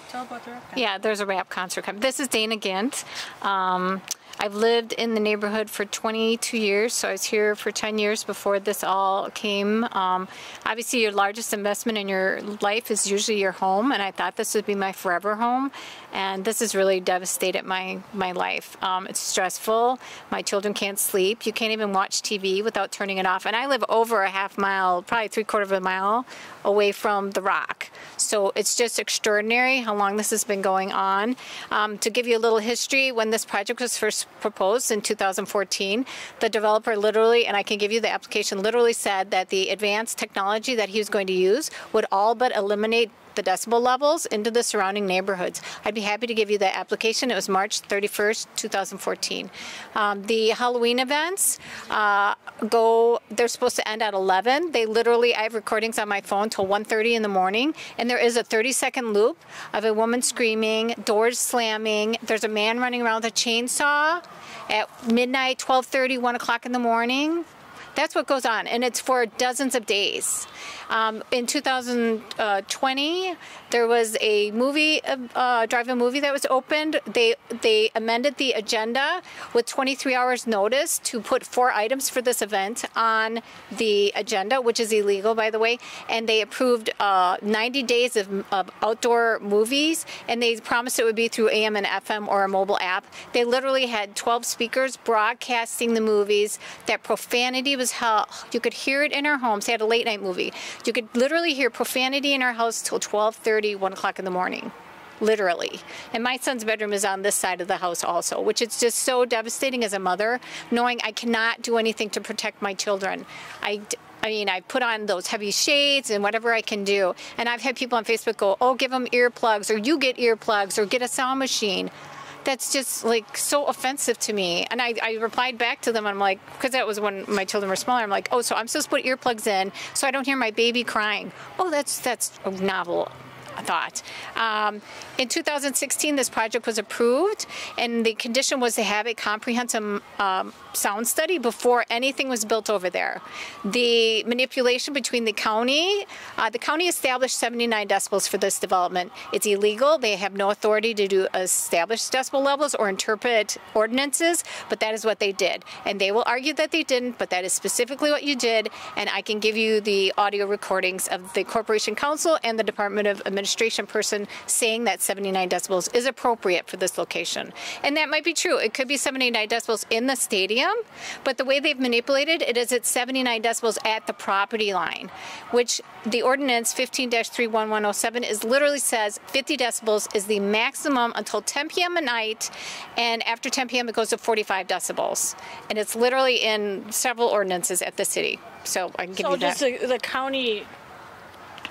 Tell about the rap concert. Yeah, there's a rap concert coming. This is Dana Gindt. I've lived in the neighborhood for 22 years, so I was here for 10 years before this all came. Obviously, your largest investment in your life is usually your home, and I thought this would be my forever home, and this has really devastated my life. It's stressful. My children can't sleep. You can't even watch TV without turning it off, and I live over a half mile, probably 3/4 of a mile away from the Rock. So it's just extraordinary how long this has been going on. To give you a little history, when this project was first proposed in 2014, the developer literally, and I can give you the application, literally said that the advanced technology that he was going to use would all but eliminate the decibel levels into the surrounding neighborhoods. I'd be happy to give you the application. It was March 31st, 2014. The Halloween events they're supposed to end at 11. They literally, I have recordings on my phone till 1:30 in the morning, and there is a 30-second loop of a woman screaming, doors slamming. There's a man running around with a chainsaw at midnight, 12:30, 1 o'clock in the morning. That's what goes on, and it's for dozens of days. In 2020, there was a movie, drive-in movie that was opened. They amended the agenda with 23 hours notice to put 4 items for this event on the agenda, which is illegal, by the way, and they approved 90 days of outdoor movies, and they promised it would be through AM and FM or a mobile app. They literally had 12 speakers broadcasting the movies. That profanity was hell. You could hear it in our homes. They had a late night movie. You could literally hear profanity in our house till 12:30, 1 o'clock in the morning. Literally. And my son's bedroom is on this side of the house also, which is just so devastating as a mother, knowing I cannot do anything to protect my children. I mean, I put on those heavy shades and whatever I can do. And I've had people on Facebook go, oh, give them earplugs, or you get earplugs, or get a sound machine. That's just like so offensive to me. And I replied back to them. I'm like, because that was when my children were smaller. I'm like, oh, so I'm supposed to put earplugs in so I don't hear my baby crying. Oh, that's a novel thought. In 2016, this project was approved, and the condition was to have a comprehensive sound study before anything was built over there. The manipulation between the county established 79 decibels for this development. It's illegal. They have no authority to establish decibel levels or interpret ordinances, but that is what they did. And they will argue that they didn't, but that is specifically what you did, and I can give you the audio recordings of the Corporation Council and the Department of Administration person saying that 79 decibels is appropriate for this location. And that might be true. It could be 79 decibels in the stadium, but the way they've manipulated it is it's 79 decibels at the property line, which the ordinance 15-31107 is literally says 50 decibels is the maximum until 10 p.m. at night, and after 10 p.m. it goes to 45 decibels. And it's literally in several ordinances at the city. So I can give you that. So just the county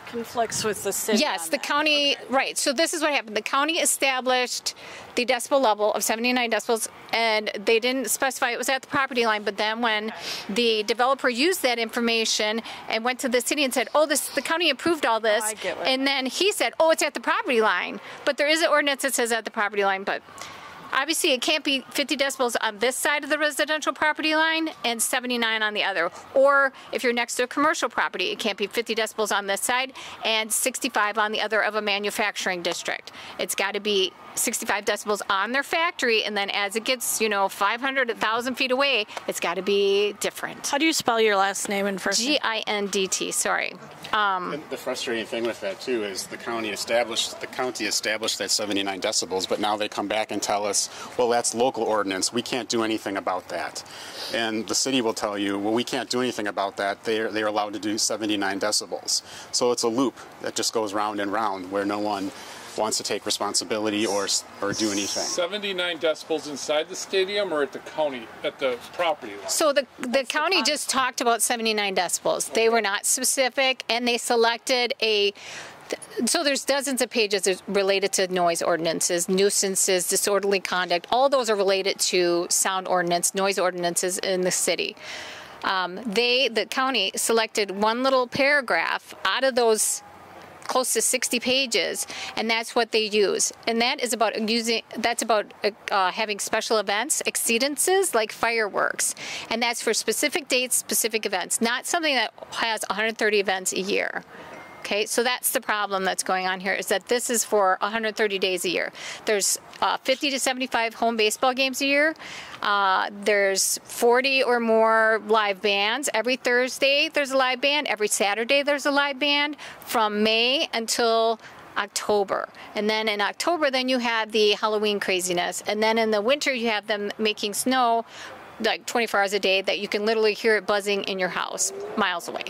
conflicts with the city. Yes, the county, okay. Right. So this is what happened. The county established the decibel level of 79 decibels, and they didn't specify it was at the property line, but then when the developer used that information and went to the city and said, oh, the county approved all this, I get it. And then he said, oh, it's at the property line, but there is an ordinance that says at the property line, but obviously, it can't be 50 decibels on this side of the residential property line and 79 on the other. Or if you're next to a commercial property, it can't be 50 decibels on this side and 65 on the other of a manufacturing district. It's got to be 65 decibels on their factory, and then as it gets, 500, 1,000 feet away, it's got to be different. How do you spell your last name and first name? Gindt, sorry. And the frustrating thing with that, too, is the county established that 79 decibels, but now they come back and tell us, well, that's local ordinance. We can't do anything about that. And the city will tell you, well, we can't do anything about that. They're allowed to do 79 decibels. So it's a loop that just goes round and round where no one wants to take responsibility or do anything. 79 decibels inside the stadium or at the county, at the property line? So the county just talked about 79 decibels. Okay. They were not specific, and they selected so there's dozens of pages related to noise ordinances, nuisances, disorderly conduct. All those are related to sound ordinance, noise ordinances in the city. The county selected one little paragraph out of those close to 60 pages, and that's what they use. And that is about having special events, exceedances like fireworks, and that's for specific dates, specific events, not something that has 130 events a year. Okay, so that's the problem that's going on here, is that this is for 130 days a year. There's 50 to 75 home baseball games a year. There's 40 or more live bands. Every Thursday there's a live band. Every Saturday there's a live band from May until October. And then in October, then you have the Halloween craziness. And then in the winter, you have them making snow like 24 hours a day that you can literally hear it buzzing in your house miles away.